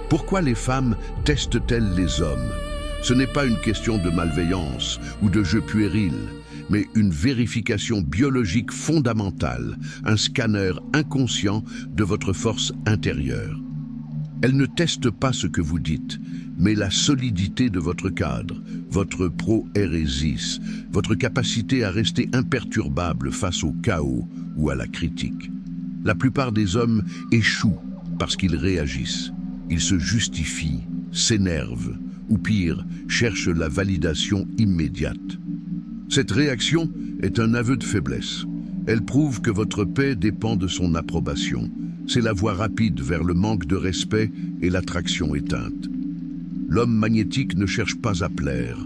Pourquoi les femmes testent-elles les hommes? Ce n'est pas une question de malveillance ou de jeu puéril, mais une vérification biologique fondamentale, un scanner inconscient de votre force intérieure. Elle ne teste pas ce que vous dites, mais la solidité de votre cadre, votre proérésis, votre capacité à rester imperturbable face au chaos ou à la critique. La plupart des hommes échouent parce qu'ils réagissent. Ils se justifient, s'énervent, ou pire, cherchent la validation immédiate. Cette réaction est un aveu de faiblesse. Elle prouve que votre paix dépend de son approbation. C'est la voie rapide vers le manque de respect et l'attraction éteinte. L'homme magnétique ne cherche pas à plaire.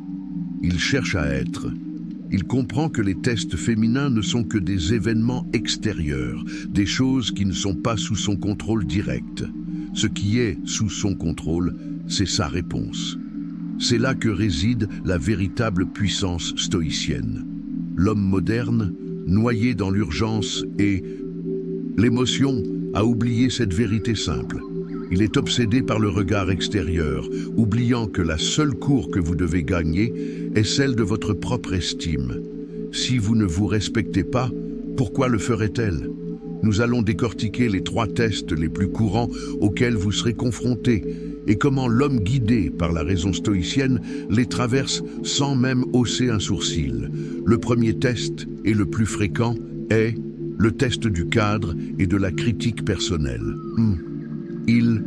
Il cherche à être. Il comprend que les tests féminins ne sont que des événements extérieurs, des choses qui ne sont pas sous son contrôle direct. Ce qui est sous son contrôle, c'est sa réponse. C'est là que réside la véritable puissance stoïcienne. L'homme moderne, noyé dans l'urgence et l'émotion, a oublié cette vérité simple. Il est obsédé par le regard extérieur, oubliant que la seule cour que vous devez gagner est celle de votre propre estime. Si vous ne vous respectez pas, pourquoi le ferait-elle? Nous allons décortiquer les 3 tests les plus courants auxquels vous serez confrontés et comment l'homme guidé par la raison stoïcienne les traverse sans même hausser un sourcil. Le premier test, et le plus fréquent, est le test du cadre et de la critique personnelle. Il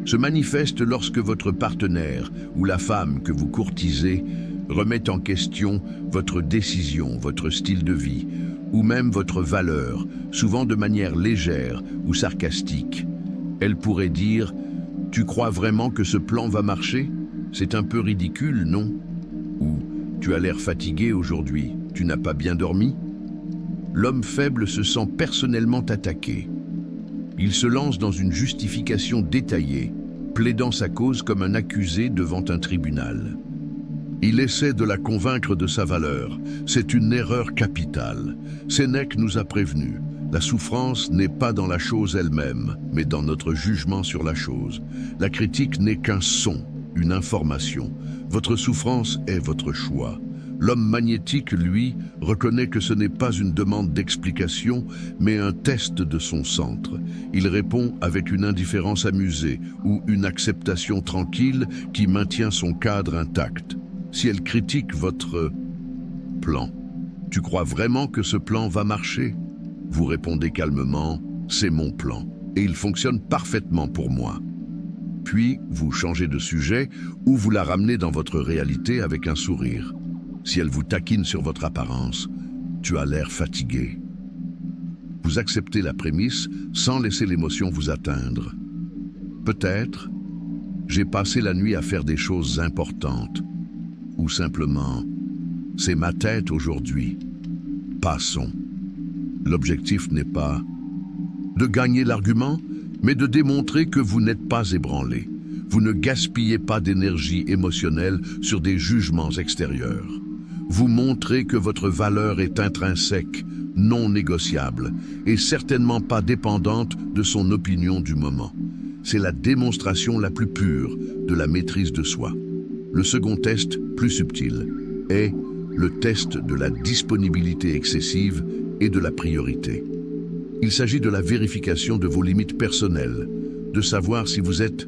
se manifeste lorsque votre partenaire ou la femme que vous courtisez remet en question votre décision, votre style de vie, ou même votre valeur, souvent de manière légère ou sarcastique. Elle pourrait dire « Tu crois vraiment que ce plan va marcher? C'est un peu ridicule, non ?» Ou « Tu as l'air fatigué aujourd'hui, tu n'as pas bien dormi ?» L'homme faible se sent personnellement attaqué. Il se lance dans une justification détaillée, plaidant sa cause comme un accusé devant un tribunal. Il essaie de la convaincre de sa valeur. C'est une erreur capitale. Sénèque nous a prévenus. La souffrance n'est pas dans la chose elle-même, mais dans notre jugement sur la chose. La critique n'est qu'un son, une information. Votre souffrance est votre choix. L'homme magnétique, lui, reconnaît que ce n'est pas une demande d'explication, mais un test de son centre. Il répond avec une indifférence amusée ou une acceptation tranquille qui maintient son cadre intact. Si elle critique votre plan, tu crois vraiment que ce plan va marcher? Vous répondez calmement, c'est mon plan, et il fonctionne parfaitement pour moi. Puis, vous changez de sujet ou vous la ramenez dans votre réalité avec un sourire. Si elle vous taquine sur votre apparence, tu as l'air fatigué. Vous acceptez la prémisse sans laisser l'émotion vous atteindre. Peut-être, j'ai passé la nuit à faire des choses importantes. Ou simplement, c'est ma tête aujourd'hui. Passons. L'objectif n'est pas de gagner l'argument, mais de démontrer que vous n'êtes pas ébranlé. Vous ne gaspillez pas d'énergie émotionnelle sur des jugements extérieurs. Vous montrez que votre valeur est intrinsèque, non négociable, et certainement pas dépendante de son opinion du moment. C'est la démonstration la plus pure de la maîtrise de soi. Le second test, plus subtil, est le test de la disponibilité excessive et de la priorité. Il s'agit de la vérification de vos limites personnelles, de savoir si vous êtes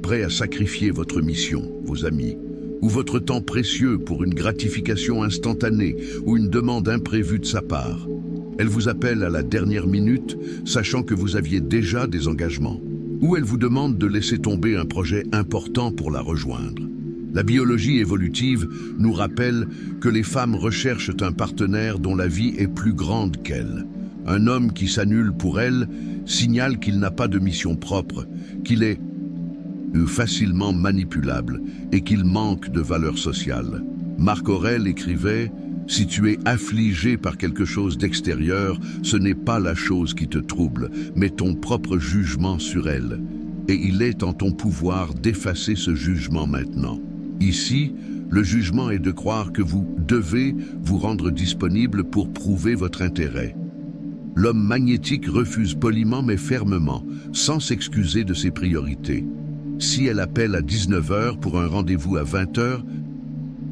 prêt à sacrifier votre mission, vos amis, ou votre temps précieux pour une gratification instantanée ou une demande imprévue de sa part. Elle vous appelle à la dernière minute, sachant que vous aviez déjà des engagements. Ou elle vous demande de laisser tomber un projet important pour la rejoindre. La biologie évolutive nous rappelle que les femmes recherchent un partenaire dont la vie est plus grande qu'elles. Un homme qui s'annule pour elle signale qu'il n'a pas de mission propre, qu'il est facilement manipulable et qu'il manque de valeur sociale. Marc Aurèle écrivait « Si tu es affligé par quelque chose d'extérieur, ce n'est pas la chose qui te trouble, mais ton propre jugement sur elle. Et il est en ton pouvoir d'effacer ce jugement maintenant. » Ici, le jugement est de croire que vous devez vous rendre disponible pour prouver votre intérêt. L'homme magnétique refuse poliment mais fermement, sans s'excuser de ses priorités. Si elle appelle à 19 heures pour un rendez-vous à 20 heures,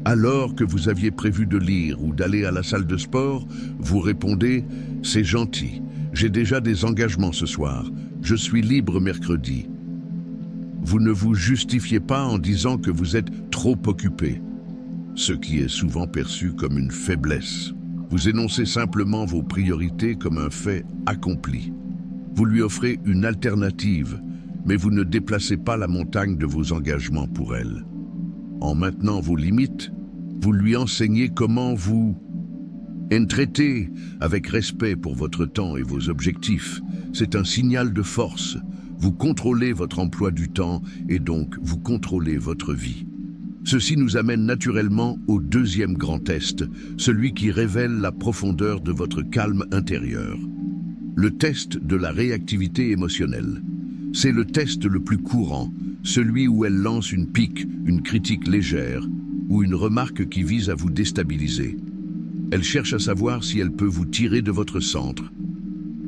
alors que vous aviez prévu de lire ou d'aller à la salle de sport, vous répondez « C'est gentil, j'ai déjà des engagements ce soir, je suis libre mercredi ». Vous ne vous justifiez pas en disant que vous êtes trop occupé, ce qui est souvent perçu comme une faiblesse. Vous énoncez simplement vos priorités comme un fait accompli. Vous lui offrez une alternative, mais vous ne déplacez pas la montagne de vos engagements pour elle. En maintenant vos limites, vous lui enseignez comment vous traitez avec respect pour votre temps et vos objectifs. C'est un signal de force. Vous contrôlez votre emploi du temps et donc vous contrôlez votre vie. Ceci nous amène naturellement au deuxième grand test, celui qui révèle la profondeur de votre calme intérieur. Le test de la réactivité émotionnelle. C'est le test le plus courant, celui où elle lance une pique, une critique légère ou une remarque qui vise à vous déstabiliser. Elle cherche à savoir si elle peut vous tirer de votre centre,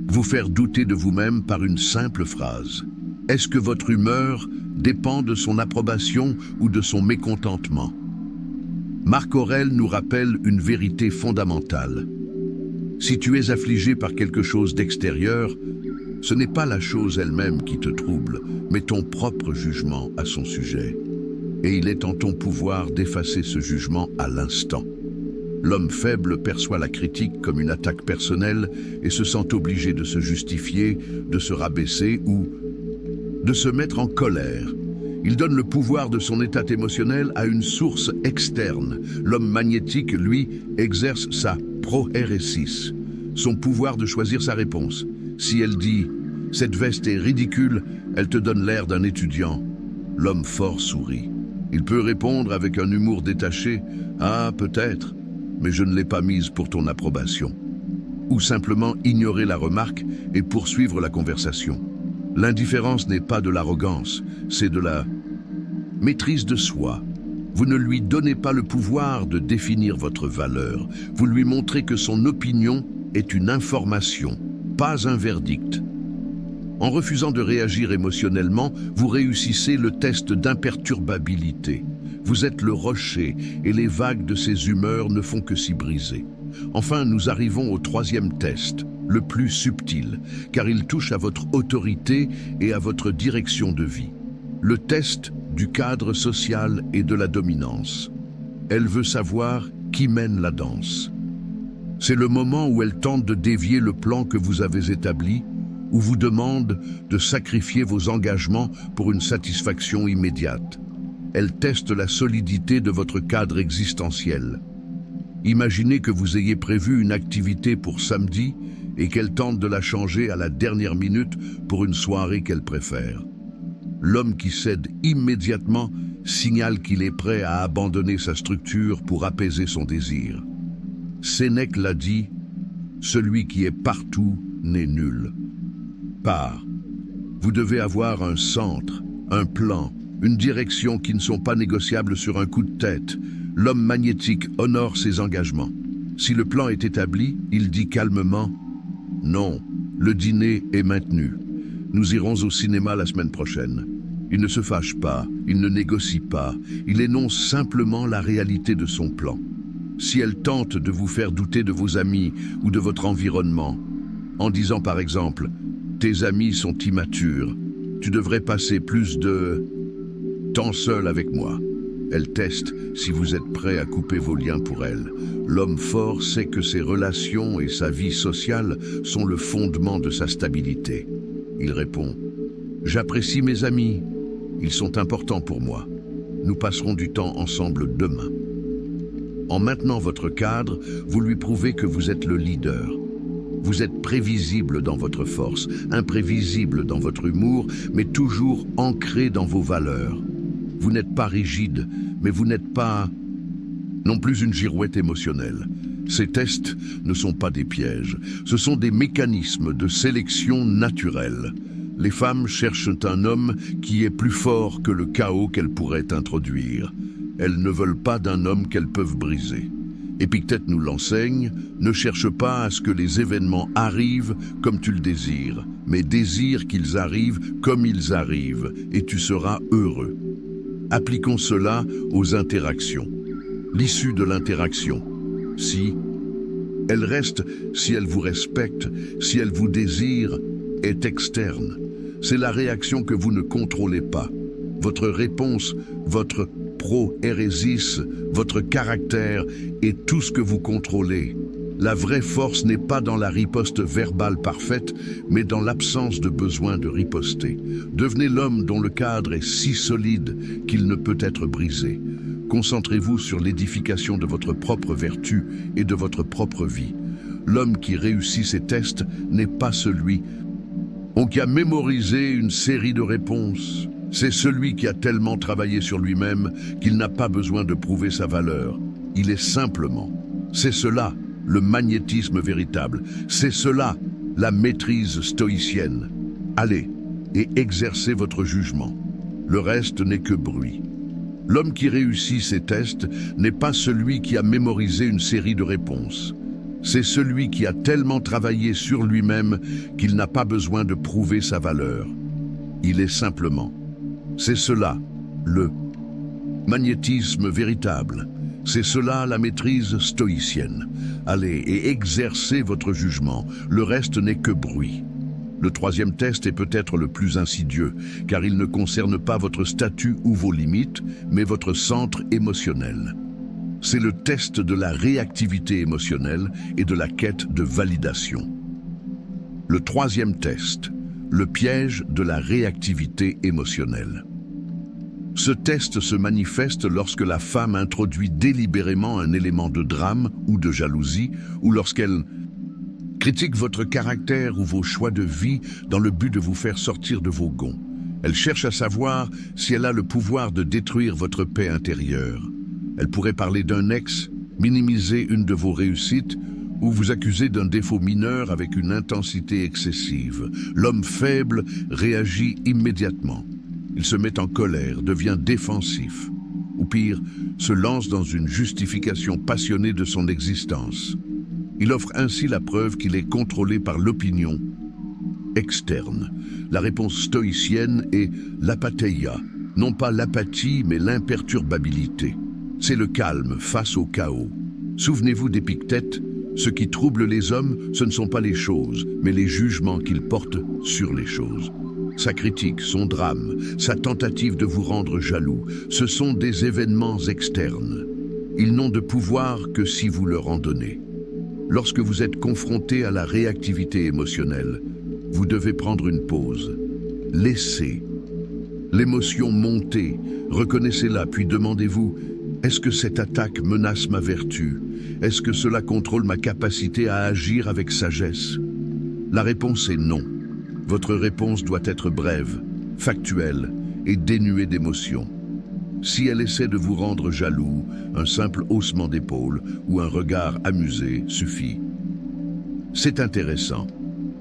vous faire douter de vous-même par une simple phrase. Est-ce que votre humeur dépend de son approbation ou de son mécontentement? Marc Aurèle nous rappelle une vérité fondamentale. Si tu es affligé par quelque chose d'extérieur, ce n'est pas la chose elle-même qui te trouble, mais ton propre jugement à son sujet. Et il est en ton pouvoir d'effacer ce jugement à l'instant. L'homme faible perçoit la critique comme une attaque personnelle et se sent obligé de se justifier, de se rabaisser ou de se mettre en colère. Il donne le pouvoir de son état émotionnel à une source externe. L'homme magnétique, lui, exerce sa proéresis, son pouvoir de choisir sa réponse. Si elle dit « cette veste est ridicule », elle te donne l'air d'un étudiant. L'homme fort sourit. Il peut répondre avec un humour détaché « ah, peut-être, mais je ne l'ai pas mise pour ton approbation ». Ou simplement ignorer la remarque et poursuivre la conversation. L'indifférence n'est pas de l'arrogance, c'est de la maîtrise de soi. Vous ne lui donnez pas le pouvoir de définir votre valeur. Vous lui montrez que son opinion est une information, pas un verdict. En refusant de réagir émotionnellement, vous réussissez le test d'imperturbabilité. Vous êtes le rocher et les vagues de ces humeurs ne font que s'y briser. Enfin, nous arrivons au troisième test, le plus subtil, car il touche à votre autorité et à votre direction de vie. Le test du cadre social et de la dominance. Elle veut savoir qui mène la danse. C'est le moment où elle tente de dévier le plan que vous avez établi, ou vous demande de sacrifier vos engagements pour une satisfaction immédiate. Elle teste la solidité de votre cadre existentiel. Imaginez que vous ayez prévu une activité pour samedi et qu'elle tente de la changer à la dernière minute pour une soirée qu'elle préfère. L'homme qui cède immédiatement signale qu'il est prêt à abandonner sa structure pour apaiser son désir. Sénèque l'a dit, « Celui qui est partout n'est nul ». Vous devez avoir un centre, un plan, une direction qui ne sont pas négociables sur un coup de tête. L'homme magnétique honore ses engagements. Si le plan est établi, il dit calmement « Non, le dîner est maintenu. Nous irons au cinéma la semaine prochaine ». Il ne se fâche pas, il ne négocie pas, il énonce simplement la réalité de son plan. Si elle tente de vous faire douter de vos amis ou de votre environnement, en disant par exemple « Tes amis sont immatures, tu devrais passer plus de temps seul avec moi ». Elle teste si vous êtes prêt à couper vos liens pour elle. L'homme fort sait que ses relations et sa vie sociale sont le fondement de sa stabilité. Il répond « J'apprécie mes amis, ils sont importants pour moi. Nous passerons du temps ensemble demain ». En maintenant votre cadre, vous lui prouvez que vous êtes le leader. Vous êtes prévisible dans votre force, imprévisible dans votre humour, mais toujours ancré dans vos valeurs. Vous n'êtes pas rigide, mais vous n'êtes pas non plus une girouette émotionnelle. Ces tests ne sont pas des pièges, ce sont des mécanismes de sélection naturelle. Les femmes cherchent un homme qui est plus fort que le chaos qu'elles pourraient introduire. Elles ne veulent pas d'un homme qu'elles peuvent briser. Épictète nous l'enseigne, ne cherche pas à ce que les événements arrivent comme tu le désires, mais désire qu'ils arrivent comme ils arrivent, et tu seras heureux. Appliquons cela aux interactions. L'issue de l'interaction. Si elle reste, si elle vous respecte, si elle vous désire, est externe. C'est la réaction que vous ne contrôlez pas. Votre réponse, votre pro-hérésis, votre caractère est tout ce que vous contrôlez. La vraie force n'est pas dans la riposte verbale parfaite, mais dans l'absence de besoin de riposter. Devenez l'homme dont le cadre est si solide qu'il ne peut être brisé. Concentrez-vous sur l'édification de votre propre vertu et de votre propre vie. L'homme qui réussit ses tests n'est pas celui qui a mémorisé une série de réponses. C'est celui qui a tellement travaillé sur lui-même qu'il n'a pas besoin de prouver sa valeur. Il est simplement. C'est cela, le magnétisme véritable. C'est cela, la maîtrise stoïcienne. Allez et exercez votre jugement. Le reste n'est que bruit. L'homme qui réussit ses tests n'est pas celui qui a mémorisé une série de réponses. C'est celui qui a tellement travaillé sur lui-même qu'il n'a pas besoin de prouver sa valeur. Il est simplement. C'est cela, le magnétisme véritable. C'est cela la maîtrise stoïcienne. Allez et exercez votre jugement. Le reste n'est que bruit. Le troisième test est peut-être le plus insidieux, car il ne concerne pas votre statut ou vos limites, mais votre centre émotionnel. C'est le test de la réactivité émotionnelle et de la quête de validation. Le troisième test, le piège de la réactivité émotionnelle. Ce test se manifeste lorsque la femme introduit délibérément un élément de drame ou de jalousie, ou lorsqu'elle critique votre caractère ou vos choix de vie dans le but de vous faire sortir de vos gonds. Elle cherche à savoir si elle a le pouvoir de détruire votre paix intérieure. Elle pourrait parler d'un ex, minimiser une de vos réussites ou vous accuser d'un défaut mineur avec une intensité excessive. L'homme faible réagit immédiatement. Il se met en colère, devient défensif, ou pire, se lance dans une justification passionnée de son existence. Il offre ainsi la preuve qu'il est contrôlé par l'opinion externe. La réponse stoïcienne est l'apatheia, non pas l'apathie mais l'imperturbabilité. C'est le calme face au chaos. Souvenez-vous d'Épictète, ce qui trouble les hommes, ce ne sont pas les choses, mais les jugements qu'ils portent sur les choses. Sa critique, son drame, sa tentative de vous rendre jaloux, ce sont des événements externes. Ils n'ont de pouvoir que si vous leur en donnez. Lorsque vous êtes confronté à la réactivité émotionnelle, vous devez prendre une pause. Laissez l'émotion monter, reconnaissez-la, puis demandez-vous: est-ce que cette attaque menace ma vertu? Est-ce que cela contrôle ma capacité à agir avec sagesse? La réponse est non. Votre réponse doit être brève, factuelle et dénuée d'émotion. Si elle essaie de vous rendre jaloux, un simple haussement d'épaule ou un regard amusé suffit. C'est intéressant,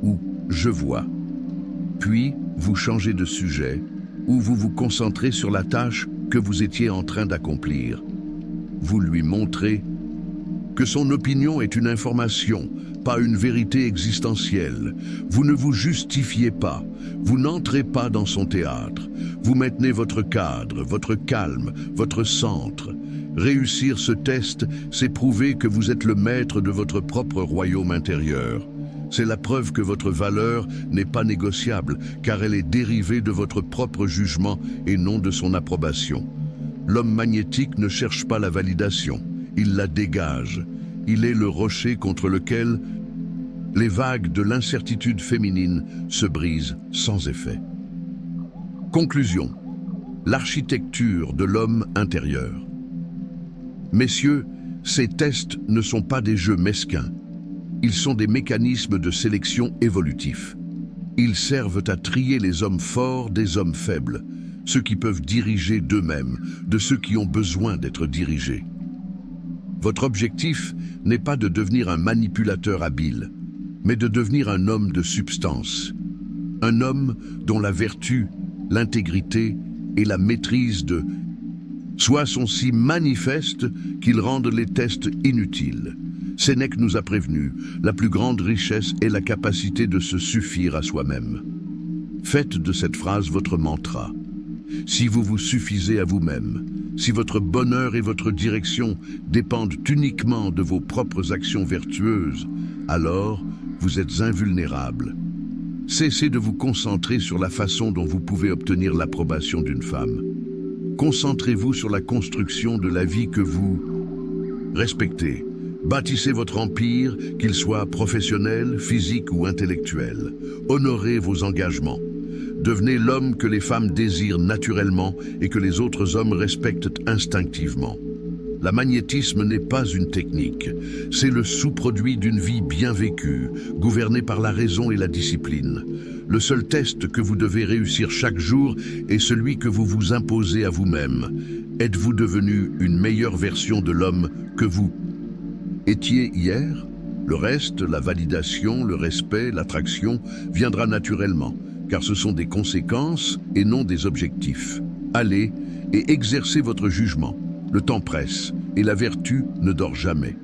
ou je vois. Puis, vous changez de sujet, ou vous vous concentrez sur la tâche que vous étiez en train d'accomplir. Vous lui montrez que son opinion est une information, pas une vérité existentielle. Vous ne vous justifiez pas, vous n'entrez pas dans son théâtre. Vous maintenez votre cadre, votre calme, votre centre. Réussir ce test, c'est prouver que vous êtes le maître de votre propre royaume intérieur. C'est la preuve que votre valeur n'est pas négociable, car elle est dérivée de votre propre jugement et non de son approbation. L'homme magnétique ne cherche pas la validation, il la dégage. Il est le rocher contre lequel les vagues de l'incertitude féminine se brisent sans effet. Conclusion. L'architecture de l'homme intérieur. Messieurs, ces tests ne sont pas des jeux mesquins. Ils sont des mécanismes de sélection évolutifs. Ils servent à trier les hommes forts des hommes faibles, ceux qui peuvent diriger d'eux-mêmes, de ceux qui ont besoin d'être dirigés. Votre objectif n'est pas de devenir un manipulateur habile, mais de devenir un homme de substance. Un homme dont la vertu, l'intégrité et la maîtrise de soi sont si manifestes qu'ils rendent les tests inutiles. Sénèque nous a prévenus, la plus grande richesse est la capacité de se suffire à soi-même. Faites de cette phrase votre mantra. Si vous vous suffisez à vous-même, si votre bonheur et votre direction dépendent uniquement de vos propres actions vertueuses, alors vous êtes invulnérable. Cessez de vous concentrer sur la façon dont vous pouvez obtenir l'approbation d'une femme. Concentrez-vous sur la construction de la vie que vous respectez. Bâtissez votre empire, qu'il soit professionnel, physique ou intellectuel. Honorez vos engagements. Devenez l'homme que les femmes désirent naturellement et que les autres hommes respectent instinctivement. La magnétisme n'est pas une technique, c'est le sous-produit d'une vie bien vécue, gouvernée par la raison et la discipline. Le seul test que vous devez réussir chaque jour est celui que vous vous imposez à vous-même. Êtes-vous devenu une meilleure version de l'homme que vous étiez hier? Le reste, la validation, le respect, l'attraction, viendra naturellement, car ce sont des conséquences et non des objectifs. Allez et exercez votre jugement. Le temps presse et la vertu ne dort jamais.